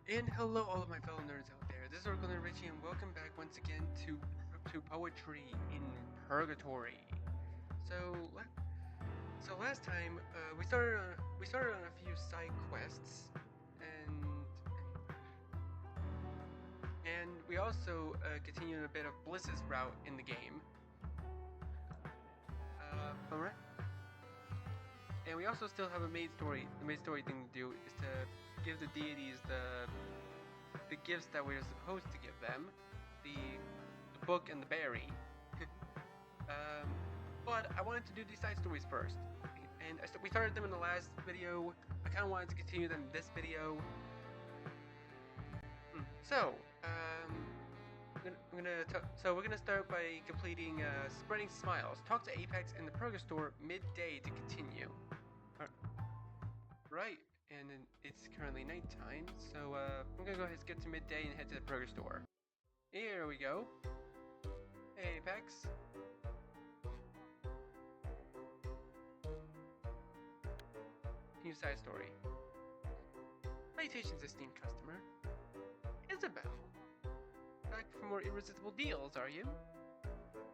And hello, all of my fellow nerds out there. This is Oracle Nerd Richie, and welcome back once again to poetry in Purgatory. So, so last time we started on a few side quests, and and we also continued a bit of Bliss's route in the game. All right, and we also still have a main story. The main story thing to do is to give the deities the gifts that we're supposed to give them, the book and the berry. um, but I wanted to do these side stories first, and we started them in the last video. I kind of wanted to continue them in this video. So, so we're gonna start by completing spreading smiles. Talk to Apex in the Purgatory midday to continue. Right, and it's currently nighttime, so I'm gonna go ahead and skip to midday and head to the burger store. Here we go. Hey, Apex. New side story. Salutations, esteemed customer. Isabel. Back for more irresistible deals, are you?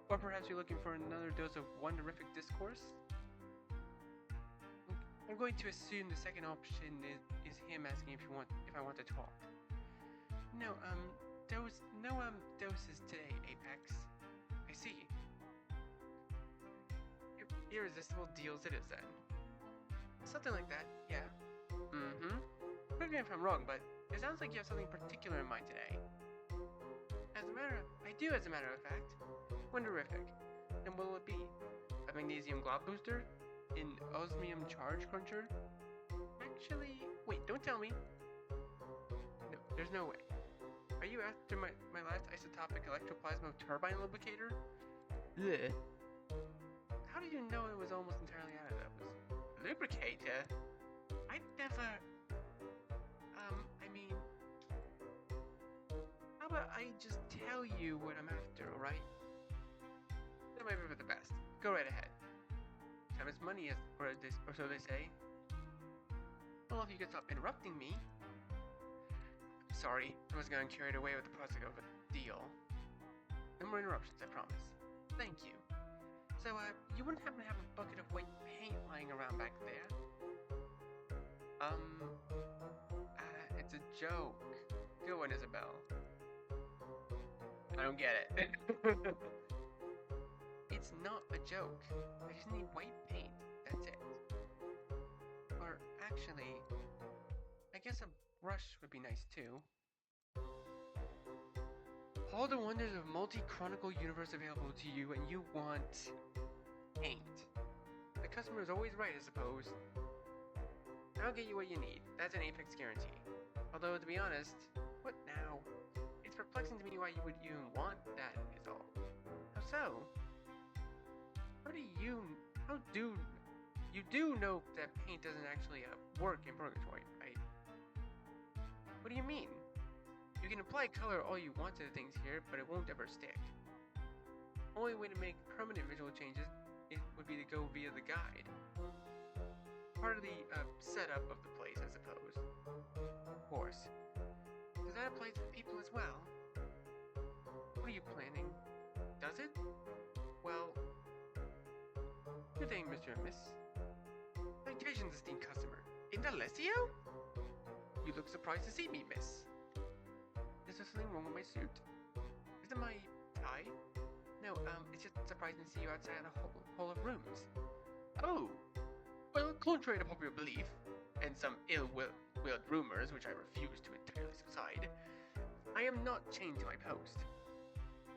Or perhaps you're looking for another dose of wonderific discourse? I'm going to assume the second option is him asking if I want to talk. No doses today, Apex. I see. Irresistible deals it is then. Something like that, yeah. Mm-hmm. Correct me if I'm wrong, but it sounds like you have something particular in mind today. I do as a matter of fact. Wonderific. And what will it be? A magnesium glob booster? An osmium charge cruncher? Actually, wait, don't tell me. No, there's no way. Are you after my last isotopic electroplasma turbine lubricator? Ugh. How did you know it was almost entirely out of those? Lubricator? I never... I mean... How about I just tell you what I'm after, alright? That might be for the best. Go right ahead. Time is money, or so they say. Well, if you could stop interrupting me. Sorry, I was getting carried away with the prospect of a deal. No more interruptions, I promise. Thank you. So, you wouldn't happen to have a bucket of white paint lying around back there? It's a joke. Good one, Isabel. I don't get it. It's not a joke. I just need white paint. That's it. Or actually, I guess a brush would be nice too. All the wonders of multi-chronicle universe available to you, and you want paint. The customer is always right, I suppose. I'll get you what you need. That's an Apex guarantee. Although, to be honest, what now? It's perplexing to me why you would even want that, is all. How so? You do know that paint doesn't actually work in Purgatory, right? What do you mean? You can apply color all you want to the things here, but it won't ever stick. Only way to make permanent visual changes would be to go via the guide. Part of the setup of the place, I suppose. Of course. Does that apply to the people as well? What are you planning? Does it? Well, good day, Mr. and Miss. Salutations, esteemed customer. Indalessio? You look surprised to see me, miss. Is there something wrong with my suit? Is it my tie? No, it's just surprising to see you outside a hall of rooms. Oh! Well, contrary to popular belief, and some ill-willed rumors which I refuse to entirely subside, I am not chained to my post.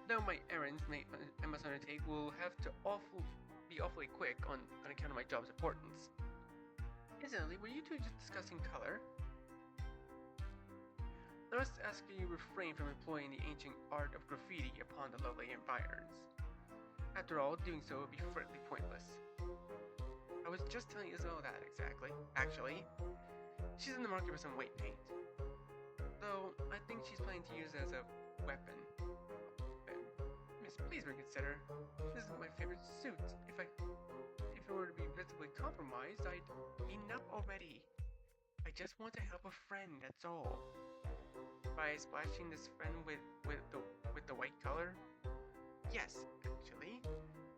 Though my errands I must undertake will have to be awfully quick on account of my job's importance. Incidentally, were you two just discussing color? I must ask you refrain from employing the ancient art of graffiti upon the lovely environs. After all, doing so would be frightfully pointless. I was just telling Isabel that exactly. Actually, she's in the market for some white paint. Though, I think she's planning to use it as a weapon. Miss, please reconsider. This is my favorite suit. If it were to be visibly compromised, I'd... Enough already. I just want to help a friend, that's all. by splashing this friend with the white color? Yes, actually.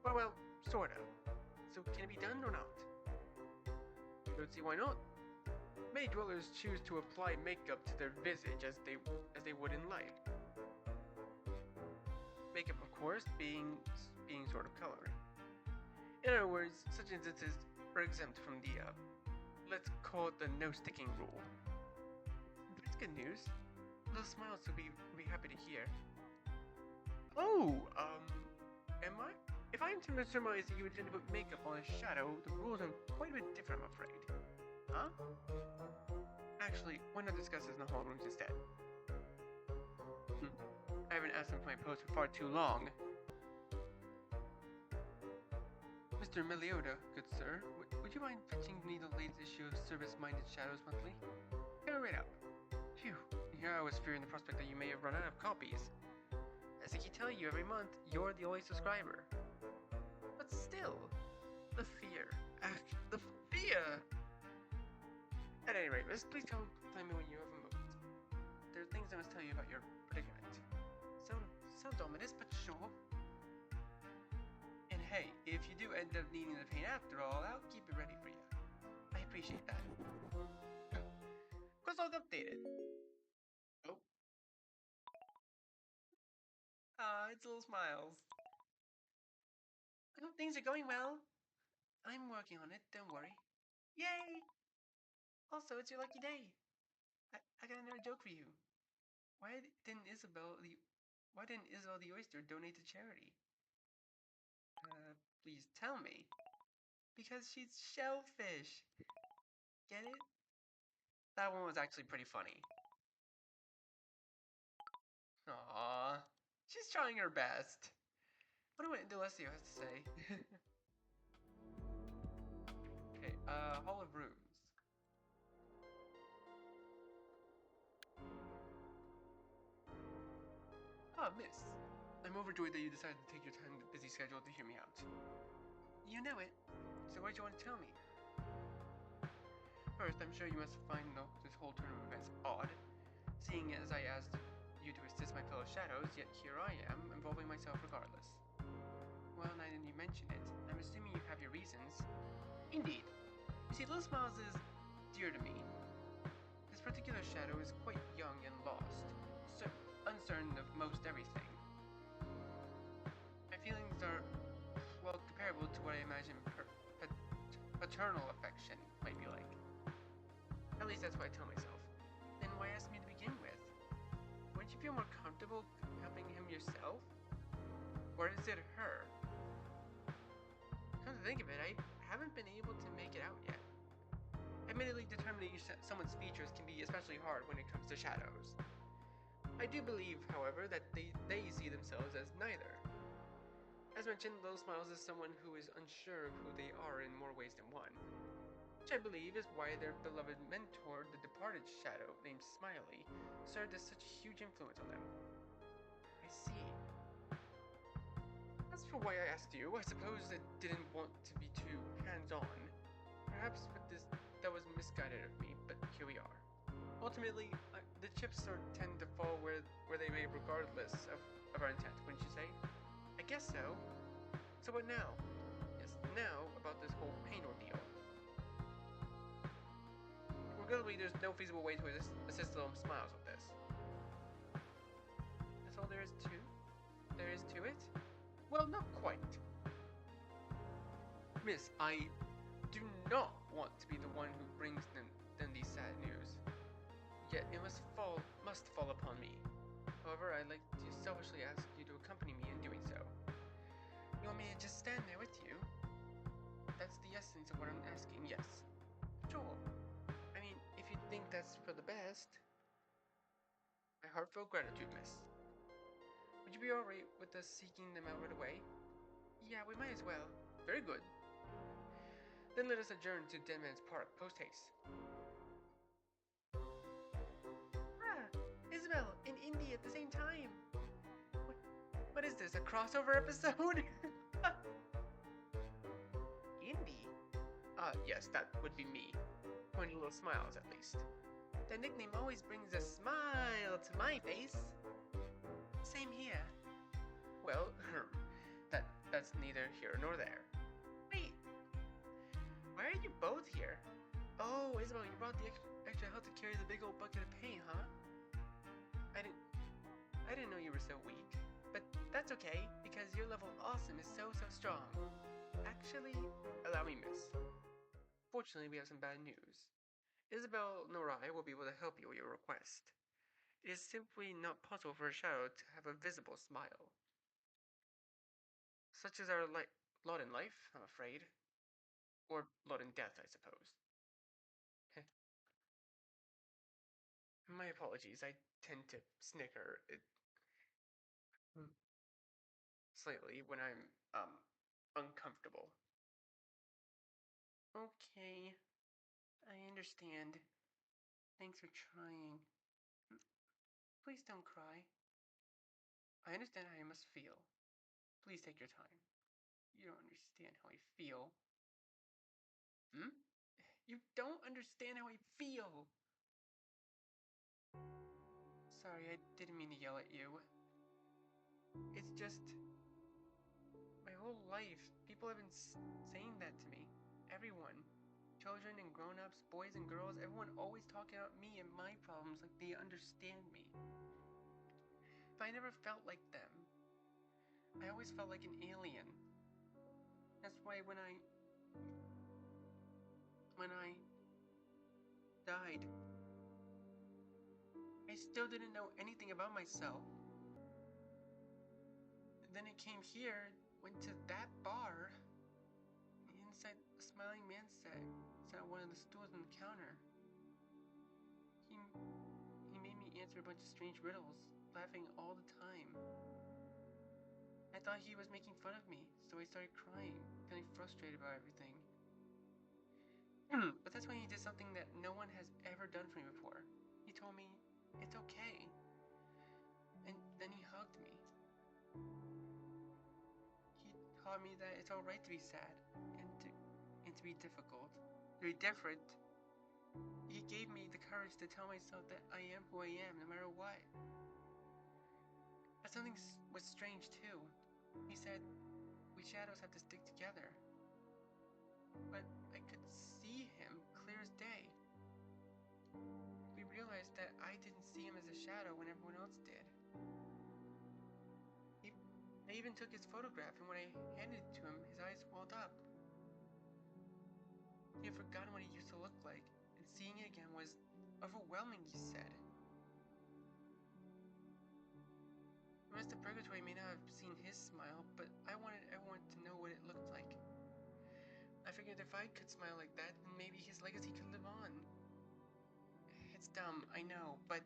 Well, sort of. So can it be done or not? I don't see why not. Many dwellers choose to apply makeup to their visage as they would in life. Makeup, of course, being sort of coloring. In other words, such instances are exempt from the let's call it the no sticking rule. That's good news. Little Smiles will be happy to hear. Oh, am I? If I am to surmise that you intend to put makeup on a shadow, the rules are quite a bit different, I'm afraid. Huh? Actually, why not discuss this in the hall rooms instead? I haven't asked him for my post for far too long. Mr. Melioda, good sir, would you mind fetching me the latest issue of Service-Minded Shadows Monthly? Get it right up. Phew, here I was fearing the prospect that you may have run out of copies. As I keep telling you every month, you're the only subscriber. But still, the fear. The fear! At any rate, please tell me when you have a moment. There are things I must tell you about your predicament. Sounds ominous, but sure. And hey, if you do end up needing the paint after all, I'll keep it ready for you. I appreciate that. Quest log updated. Oh. It's Little Smiles. I hope things are going well. I'm working on it, don't worry. Yay! Also, it's your lucky day. I got another joke for you. Why didn't Isabel the oyster donate to charity? Please tell me. Because she's shellfish. Get it? That one was actually pretty funny. Aww. She's trying her best. What do Delesio has to say? Okay, Hall of Rooms. Ah, miss. I'm overjoyed that you decided to take your time in the busy schedule to hear me out. You know it. So what do you want to tell me? First, I'm sure you must find this whole turn of events odd, seeing as I asked you to assist my fellow shadows, yet here I am, involving myself regardless. Well, now that you mention it, I'm assuming you have your reasons. Indeed. You see, Little Smiles is dear to me. This particular shadow is quite young and lost, so uncertain of most everything. My feelings are, well, comparable to what I imagine paternal affection might be like. At least that's what I tell myself. Then why ask me to begin with? Wouldn't you feel more comfortable helping him yourself? Or is it her? Come to think of it, I haven't been able to make it out yet. Admittedly, determining someone's features can be especially hard when it comes to shadows. I do believe, however, that they see themselves as neither. As mentioned, Little Smiles is someone who is unsure of who they are in more ways than one. Which I believe is why their beloved mentor, the departed shadow named Smiley, served as such a huge influence on them. I see. As for why I asked you, I suppose I didn't want to be too hands-on. Perhaps with this, that was misguided of me, but here we are. Ultimately, the chips tend to fall where they may, regardless of our intent, wouldn't you say? I guess so. So what now? Yes, now about this whole pain ordeal. Regrettably, there's no feasible way to assist Little Smiles with this. That's all there is to it? Well, not quite. Miss, I do not want to be the one who brings them these sad news. Yet it must fall upon me. However, I'd like to selfishly ask you to accompany me in doing so. You want me to just stand there with you? That's the essence of what I'm asking, yes. Sure. I mean, if you think that's for the best. My heartfelt gratitude, miss. Would you be alright with us seeking them out right away? Yeah, we might as well. Very good. Then let us adjourn to Dead Man's Park post-haste. Isabel and Indy at the same time. What is this, a crossover episode? Indy? Yes, that would be me. Pointing Little Smiles, at least. The nickname always brings a smile to my face. Same here. Well, that's neither here nor there. Wait, why are you both here? Oh, Isabel, you brought the extra help to carry the big old bucket of paint, huh? I didn't I didn't know you were so weak. But that's okay, because your level of awesome is so strong. Actually, allow me, miss. Fortunately, we have some bad news. Isabel nor I will be able to help you with your request. It is simply not possible for a shadow to have a visible smile. Such is our lot in life, I'm afraid. Or lot in death, I suppose. My apologies, I tend to snicker slightly when I'm, uncomfortable. Okay, I understand. Thanks for trying. Please don't cry. I understand how you must feel. Please take your time. You don't understand how I feel. Hmm? You don't understand how I feel! Sorry, I didn't mean to yell at you. It's just. My whole life, people have been saying that to me. Everyone. Children and grown ups, boys and girls, everyone always talking about me and my problems like they understand me. But I never felt like them. I always felt like an alien. That's why when I died, I still didn't know anything about myself. And then I came here, went to that bar, and inside a smiling man sat on one of the stools on the counter. He made me answer a bunch of strange riddles, laughing all the time. I thought he was making fun of me, so I started crying, feeling frustrated about everything. But that's when he did something that no one has ever done for me before. He told me, it's okay. And then he hugged me. He taught me that it's alright to be sad and to be difficult, to be different. He gave me the courage to tell myself that I am who I am no matter what. But something was strange too. He said, we shadows have to stick together. But I could see him clear as day. We realized that I didn't see him as a shadow when everyone else did. I even took his photograph, and when I handed it to him, his eyes welled up. He had forgotten what he used to look like, and seeing it again was overwhelming, he said. The rest of Purgatory may not have seen his smile, but I wanted everyone to know what it looked like. I figured if I could smile like that, then maybe his legacy could live on. It's dumb, I know, but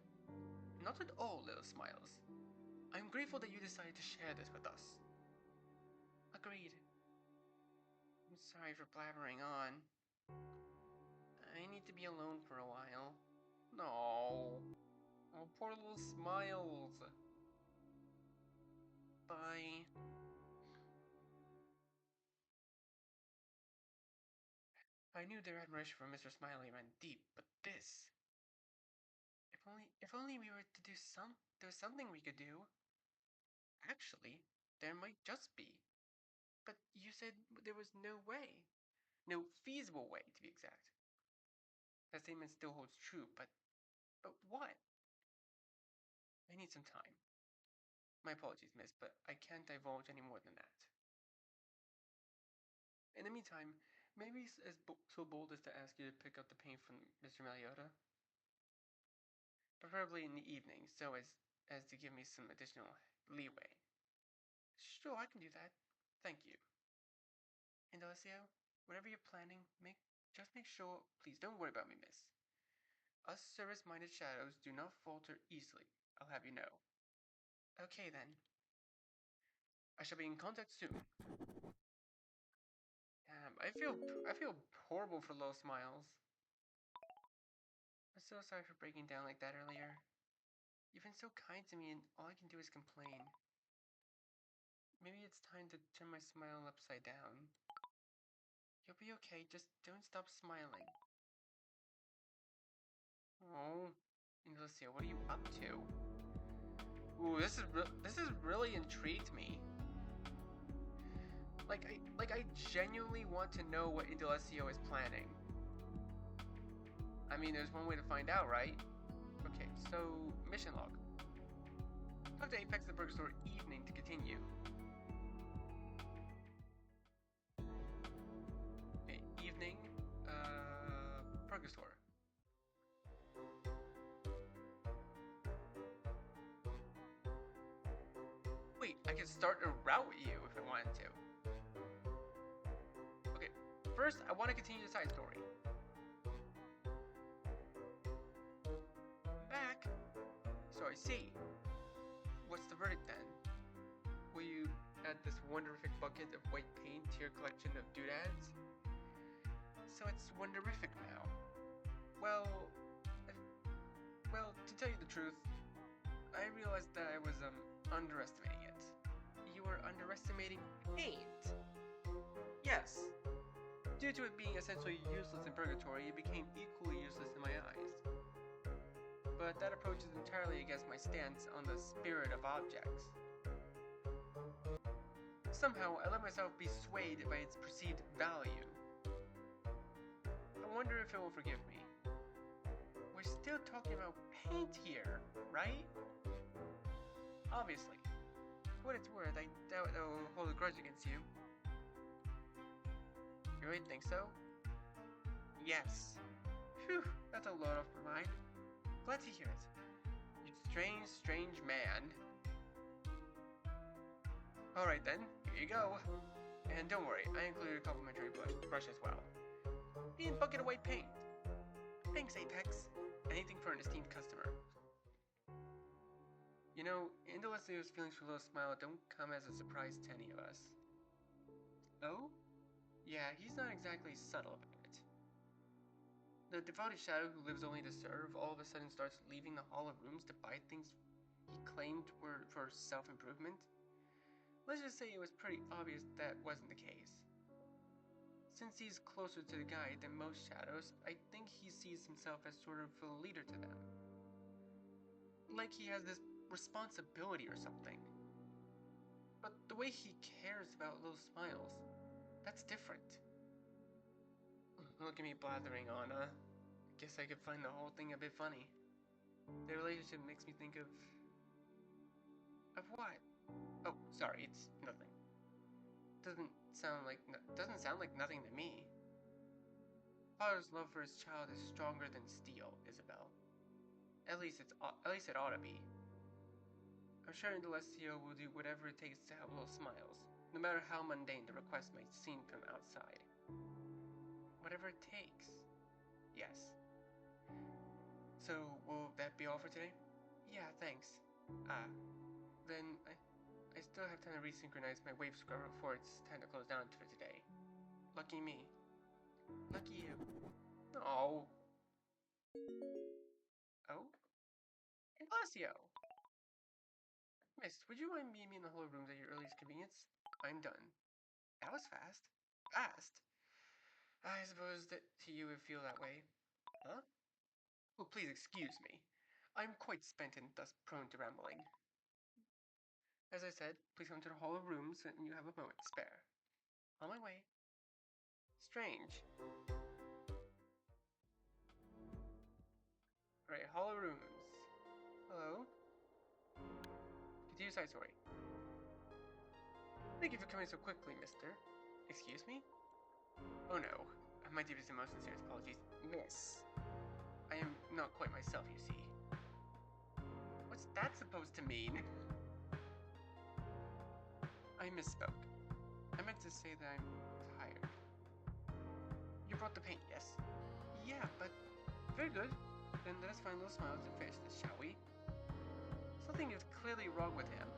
not with all little smiles. I'm grateful that you decided to share this with us. Agreed. I'm sorry for blabbering on. I need to be alone for a while. No. Oh, poor little smiles. Bye. I knew their admiration for Mr. Smiley ran deep, but this. If only we were to do there's something we could do. Actually, there might just be. But you said there was no way. No feasible way, to be exact. That statement still holds true, but what? I need some time. My apologies, miss, but I can't divulge any more than that. In the meantime, maybe so bold as to ask you to pick up the paint from Mr. Mariota? Preferably in the evening, so as to give me some additional leeway. Sure, I can do that. Thank you. And Alessio, whatever you're planning, just make sure. Please don't worry about me, miss. Us service-minded shadows do not falter easily. I'll have you know. Okay then. I shall be in contact soon. Damn, I feel horrible for low smiles. I'm so sorry for breaking down like that earlier. You've been so kind to me, and all I can do is complain. Maybe it's time to turn my smile upside down. You'll be okay, just don't stop smiling. Oh, Indelicio, what are you up to? Ooh, this is really intrigued me. I genuinely want to know what Indelicio is planning. I mean, there's one way to find out, right? Okay, so mission log. Talk to Apex at the Purgatory evening to continue. Okay, evening, Purgatory. Wait, I can start a route with you if I wanted to. Okay, first I want to continue the side story. Back. So I see. What's the verdict then? Will you add this wonderific bucket of white paint to your collection of doodads? So it's wonderific now. Well, to tell you the truth, I realized that I was underestimating it. You were underestimating paint. Yes. Due to it being essentially useless in Purgatory, it became equally useless in my eyes. But that approach is entirely against my stance on the spirit of objects. Somehow, I let myself be swayed by its perceived value. I wonder if it will forgive me. We're still talking about paint here, right? Obviously. For what it's worth, I doubt it will hold a grudge against you. You really think so? Yes. Phew, that's a load off my mind. Glad to hear it. You strange, strange man. Alright then, here you go. And don't worry, I included a complimentary brush as well. And a bucket of white paint. Thanks, Apex. Anything for an esteemed customer. You know, Indelicio's feelings for Little Smile don't come as a surprise to any of us. Oh? Yeah, he's not exactly subtle about it. The devoted shadow who lives only to serve all of a sudden starts leaving the Hall of Rooms to buy things he claimed were for self-improvement. Let's just say it was pretty obvious that wasn't the case. Since he's closer to the guide than most shadows, I think he sees himself as sort of a leader to them. Like he has this responsibility or something. But the way he cares about Little Smiles, that's different. Look at me blathering on, Guess I could find the whole thing a bit funny. The relationship makes me think of... Of what? Oh, sorry, it's nothing. Doesn't sound like nothing to me. Father's love for his child is stronger than steel, Isabel. At least it ought to be. I'm sure Indelicio will do whatever it takes to have Little Smiles, no matter how mundane the request might seem from outside. Whatever it takes. Yes. So, will that be all for today? Yeah, thanks. Then I still have time to resynchronize my wave scrubber before it's time to close down for today. Lucky me. Lucky you. Oh. Oh? Indelicio! Miss, would you mind meeting me in the Hall of Rooms at your earliest convenience? I'm done. That was fast. Fast? I suppose that to you would feel that way. Huh? Oh, please excuse me. I'm quite spent and thus prone to rambling. As I said, please come to the Hall of Rooms when you have a moment to spare. On my way. Strange. Alright, Hall of Rooms. Hello? Continue side story. Thank you for coming so quickly, mister. Excuse me? Oh no. My deepest and most sincere apologies. Miss. I am not quite myself, you see. What's that supposed to mean? I misspoke. I meant to say that I'm tired. You brought the paint, yes? Yeah, but... Very good. Then let us find Little Smiles and finish this, shall we? Something is clearly wrong with him.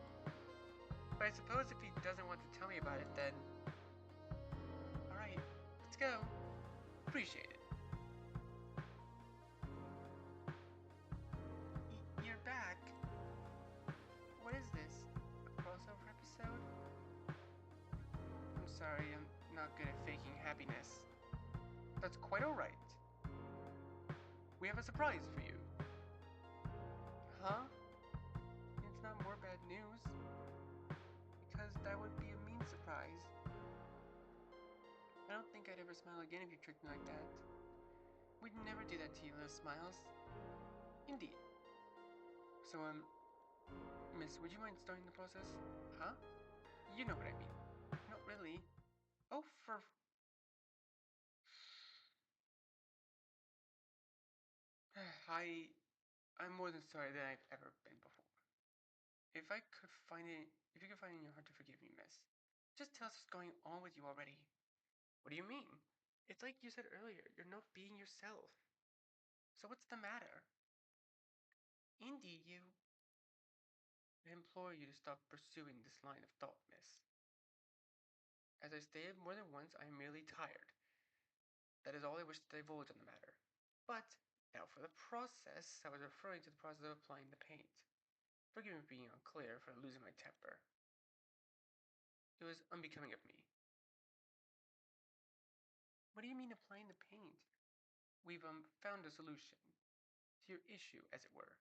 But I suppose if he doesn't want to tell me about it, then... Alright, let's go. Appreciate it. You're back. What is this? A crossover episode? I'm sorry, I'm not good at faking happiness. That's quite alright. We have a surprise for you. Huh? It's not more bad news. Because that would be a mean surprise. I don't think I'd ever smile again if you tricked me like that. We'd never do that to you, little smiles. Indeed. So, Miss, would you mind starting the process? Huh? You know what I mean. Not really. Oh, for... I'm more than sorry than I've ever been before. If you could find it in your heart to forgive me, miss, just tell us what's going on with you already. What do you mean? It's like you said earlier, you're not being yourself. So what's the matter? Indeed, I implore you to stop pursuing this line of thought, miss. As I stated more than once, I am merely tired. That is all I wish to divulge on the matter. But, now for the process, I was referring to the process of applying the paint. Forgive me for being unclear, for losing my temper. It was unbecoming of me. What do you mean applying the paint? We've, found a solution. To your issue, as it were.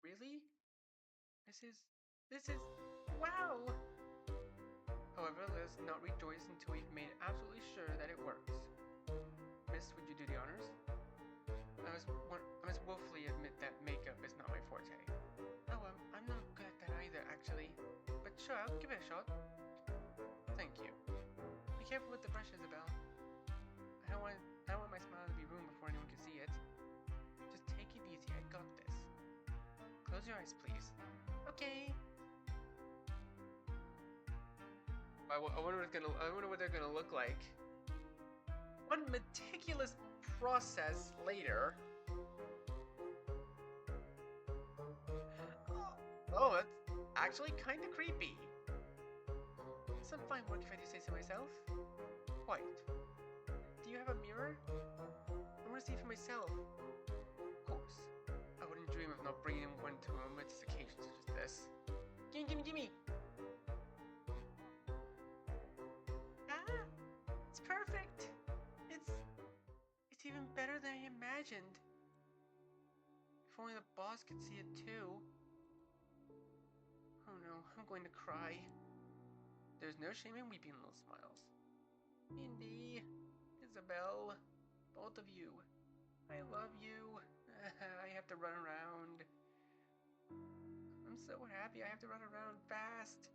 Really? This is... wow! However, let us not rejoice until we've made absolutely sure that it works. Miss, would you do the honors? I must woefully admit that makeup is not my forte. Oh, I'm not good at that either, actually. But sure, I'll give it a shot. Thank you. Be careful with the brush, Isabel. I don't want my smile to be ruined before anyone can see it. Just take it easy, I got this. Close your eyes, please. Okay. I wonder what they're gonna look like. One meticulous process later. Oh, that's actually kind of creepy. Some fine work if I do say so myself. Quite. Do you have a mirror? I want to see for myself. Of course. I wouldn't dream of not bringing one to a momentous occasion such as this. Gimme! Ah! It's perfect! It's even better than I imagined. If only the boss could see it too. Oh no, I'm going to cry. There's no shame in weeping, little smiles. Indy, Isabel, both of you. I love you. I have to run around. I'm so happy I have to run around fast.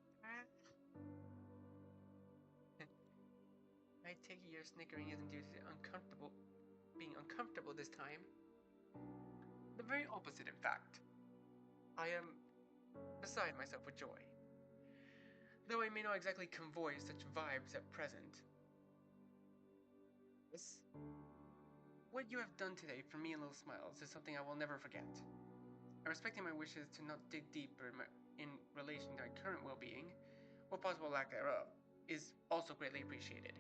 I take it your snickering isn't due to being uncomfortable this time. The very opposite, in fact. I am beside myself with joy. Though I may not exactly convey such vibes at present. This, what you have done today for me and Little Smiles is something I will never forget. And respecting my wishes to not dig deeper in relation to my current well-being, or possible lack thereof, is also greatly appreciated.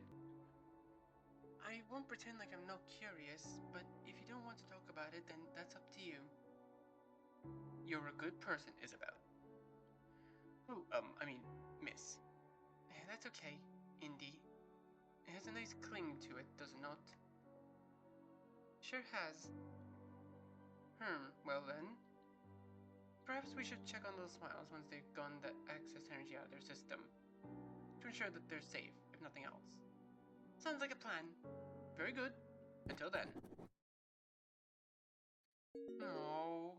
I won't pretend like I'm not curious, but if you don't want to talk about it, then that's up to you. You're a good person, Isabel. Oh, miss. That's okay, Indy. It has a nice cling to it, does it not? Sure has. Well then. Perhaps we should check on those smiles once they've gotten the excess energy out of their system. To ensure that they're safe, if nothing else. Sounds like a plan. Very good. Until then. Oh.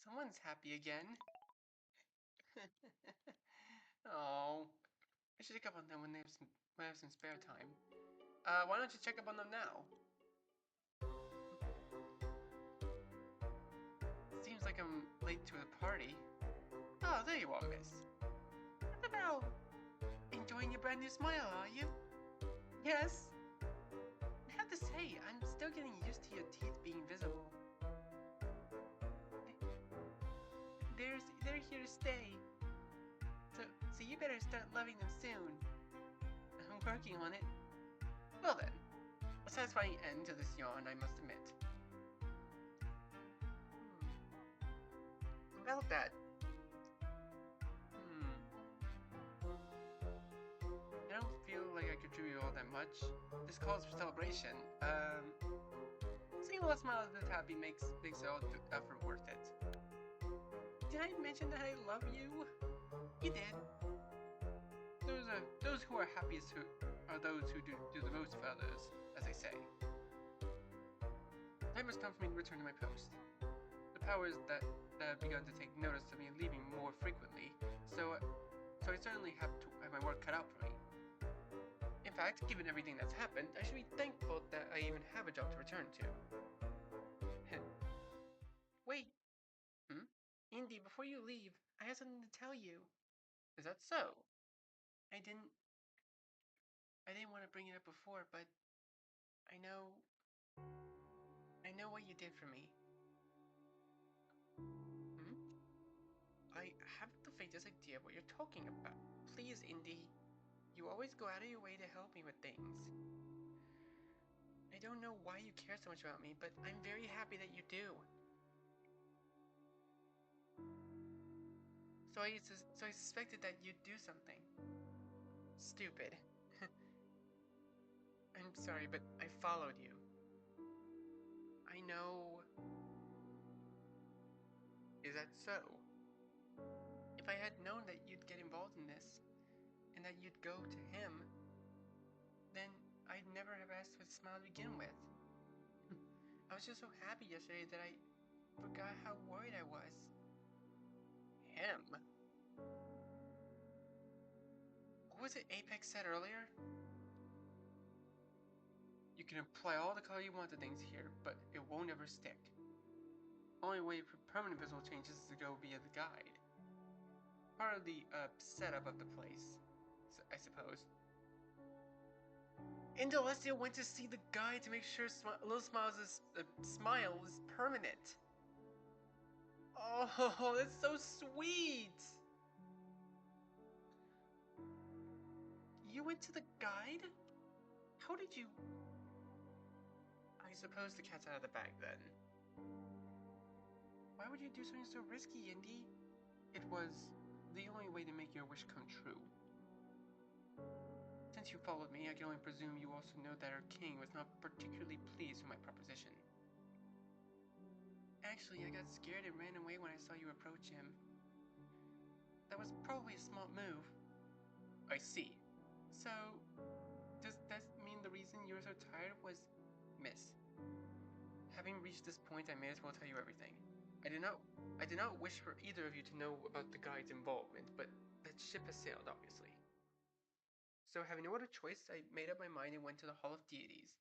Someone's happy again. Oh. I should check up on them when I have some spare time. Why don't you check up on them now? Seems like I'm late to the party. Oh, there you are, miss. What about? Enjoying your brand new smile, are you? Yes. I have to say, I'm still getting used to your teeth being visible. They're here to stay. So you better start loving them soon. I'm working on it. Well then, a satisfying end to this yawn, I must admit. About that. I don't feel like I contribute all all that much. This calls for celebration. Seeing a little smile this happy makes all the effort worth it. Did I mention that I love you? You did. Those who are happiest are those who do the most for others, as they say. The time has come for me to return to my post. The powers that have begun to take notice of me leaving more frequently, so I certainly have my work cut out for me. In fact, given everything that's happened, I should be thankful that I even have a job to return to. Wait. Indy, before you leave, I have something to tell you. Is that so? I didn't want to bring it up before, but I know what you did for me. I haven't the faintest idea what you're talking about. Please, Indy. You always go out of your way to help me with things. I don't know why you care so much about me, but I'm very happy that you do. So I suspected that you'd do something. Stupid. I'm sorry, but I followed you. I know. Is that so? If I had known that you'd get involved in this, and that you'd go to him, then I'd never have asked for the smile to begin with. I was just so happy yesterday that I forgot how worried I was. Him? What was it Apex said earlier? You can apply all the color you want to things here, but it won't ever stick. Only way for permanent visual changes is to go via the guide. Part of the setup of the place, I suppose. Indalecia went to see the guide to make sure Little Smiles' smile is permanent. Oh, that's so sweet! You went to the guide? How did you... I suppose the cat's out of the bag then. Why would you do something so risky, Indy? It was the only way to make your wish come true. Since you followed me, I can only presume you also know that our king was not particularly pleased with my proposition. Actually, I got scared and ran away when I saw you approach him. That was probably a smart move. I see. So, does that mean the reason you were so tired was... Miss. Having reached this point, I may as well tell you everything. I did not wish for either of you to know about the guide's involvement, but that ship has sailed, obviously. So, having no other choice, I made up my mind and went to the Hall of Deities.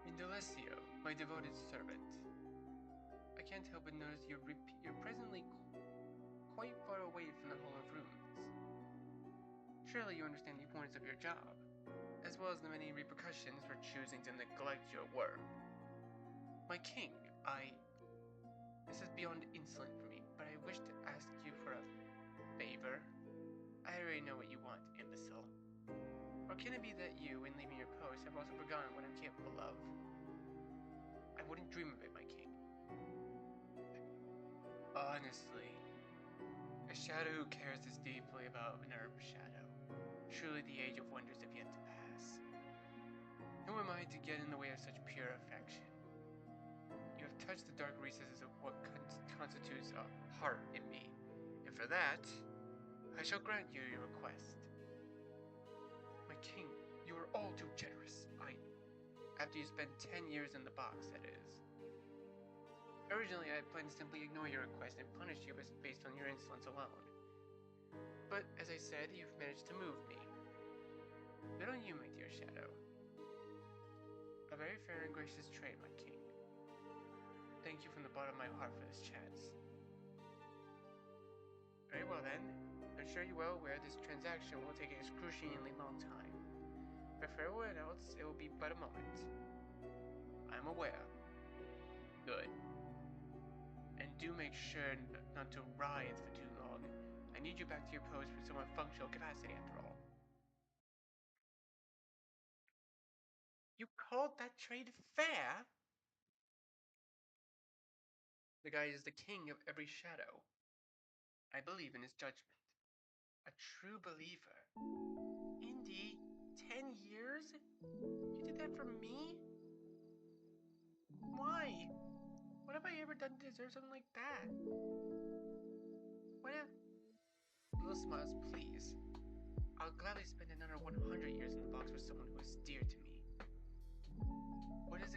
Indalecio, my devoted servant. I can't help but notice you're presently quite far away from the Hall of Runes. Surely you understand the importance of your job, as well as the many repercussions for choosing to neglect your work. My king, This is beyond insolent for me, but I wish to ask you for a favor. I already know what you want, imbecile. Or can it be that you, in leaving your post, have also forgotten what I'm capable of? I wouldn't dream of it, my king. Honestly, a shadow who cares this deeply about an herb shadow. Truly the age of wonders have yet to pass. Who am I to get in the way of such pure affection? You have touched the dark recesses of what constitutes a heart in me, and for that, I shall grant you your request. My king, you are all too generous. After you spent 10 years in the box, that is. Originally, I had planned to simply ignore your request and punish you based on your insolence alone. But, as I said, you've managed to move me. Good on you, my dear Shadow. A very fair and gracious trade, my king. Thank you from the bottom of my heart for this chance. Very well then. I'm sure you're well aware this transaction will take an excruciatingly long time. But for everyone else, it will be but a moment. I'm aware. Good. And do make sure not to writhe for too long. I need you back to your post for somewhat functional capacity after all. You called that trade fair? The guy is the king of every shadow. I believe in his judgment. A true believer. Indy, 10 years? You did that for me? Why? What have I ever done to deserve something like that? What have... Little smiles, please. I'll gladly spend another 100 years in the box for someone who is dear to me. What is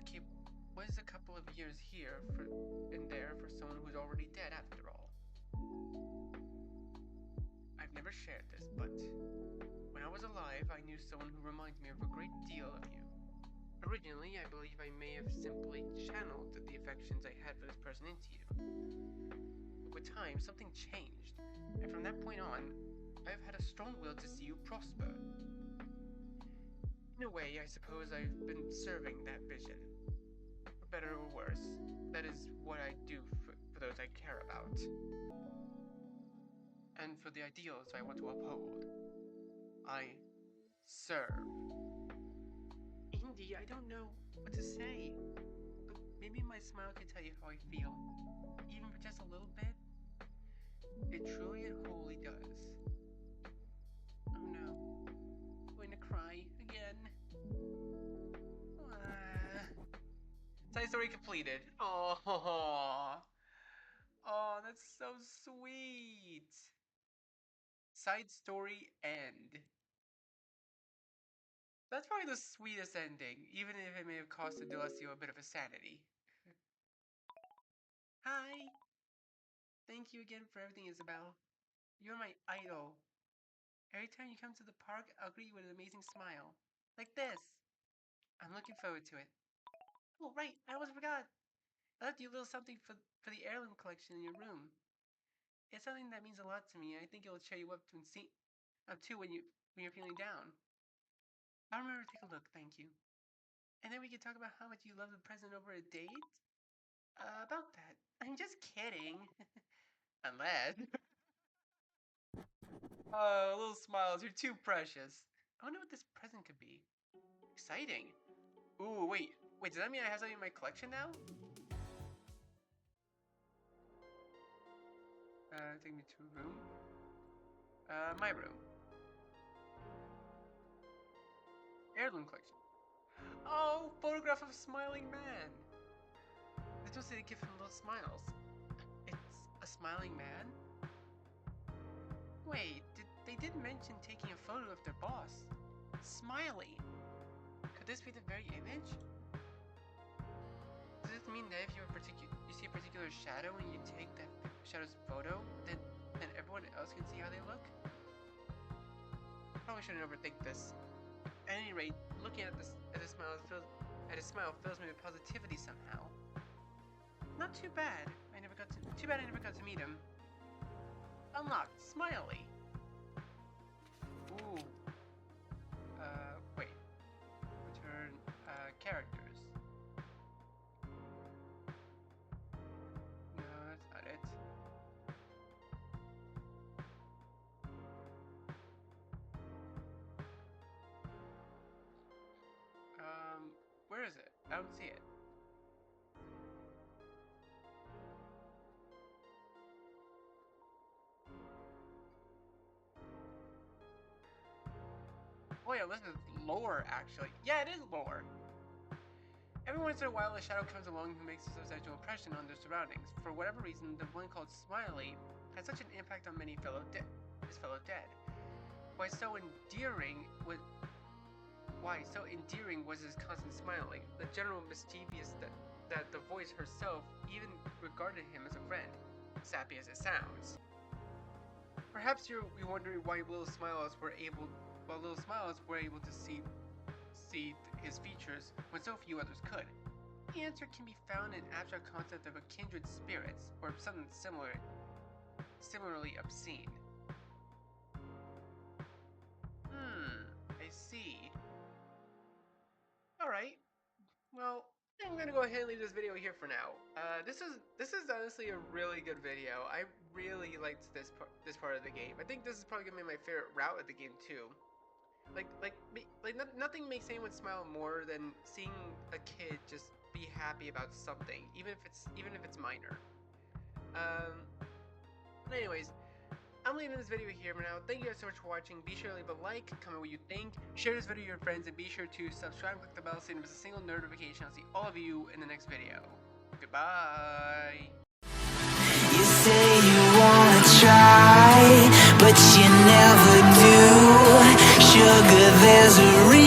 a couple of years here for and there for someone who's already dead after all? I've never shared this, but when I was alive, I knew someone who reminded me of a great deal of you. Originally, I believe I may have simply channeled the affections I had for this person into you. But with time, something changed, and from that point on, I've had a strong will to see you prosper. In a way, I suppose I've been serving that vision. For better or worse, that is what I do for those I care about. And for the ideals I want to uphold. I serve. Indy, I don't know what to say. But maybe my smile can tell you how I feel. Even for just a little bit. It truly and wholly does. Oh no. I'm going to cry again. Side story completed. Oh, oh, that's so sweet. Side story end. That's probably the sweetest ending, even if it may have costed Delesio a bit of a sanity. Hi. Thank you again for everything, Isabel. You're my idol. Every time you come to the park, I'll greet you with an amazing smile. Like this. I'm looking forward to it. Oh, right, I almost forgot. I left you a little something for the heirloom collection in your room. It's something that means a lot to me. I think it'll cheer you up too when you're feeling down. I'll remember to take a look, thank you. And then we can talk about how much you love the present over a date? About that. I'm just kidding. Unless. Oh, little smiles, you're too precious. I wonder what this present could be. Exciting. Ooh, wait. Wait, does that mean I have something in my collection now? Take me to a room. My room. Heirloom collection. Oh, photograph of smiling man. This was a gift from Little Smiles. It's a smiling man? Wait, they did mention taking a photo of their boss. Smiley. Could this be the very image? Does this mean that if you see a particular shadow and you take that shadow's photo, then everyone else can see how they look? Probably shouldn't overthink this. At any rate, looking at this his smile fills me with positivity somehow. Not too bad. Too bad I never got to meet him. Unlocked. Smiley. Ooh. Wait. Return, characters. No, that's not it. Where is it? I don't see it. Oh yeah, this is lore, actually. Yeah, it is lore. Every once in a while, a shadow comes along who makes a substantial impression on their surroundings. For whatever reason, the one called Smiley had such an impact on many his fellow dead. Why so endearing was his constant smiling, the general mischievous that the voice herself even regarded him as a friend, sappy as it sounds. Perhaps you're wondering why Little Smiles were able to see his features when so few others could. The answer can be found in abstract concept of a kindred spirits, or something similarly obscene. I see. Alright. Well, I'm gonna go ahead and leave this video here for now. This is honestly a really good video. I really liked this part of the game. I think this is probably gonna be my favorite route of the game too. Nothing makes anyone smile more than seeing a kid just be happy about something, even if it's minor. But anyways, I'm leaving this video here for now. Thank you guys so much for watching. Be sure to leave a like, comment what you think, share this video with your friends, and be sure to subscribe and click the bell so you don't miss a single notification. I'll see all of you in the next video. Goodbye. You say you wanna try, but you never do. Sugar, there's a reason.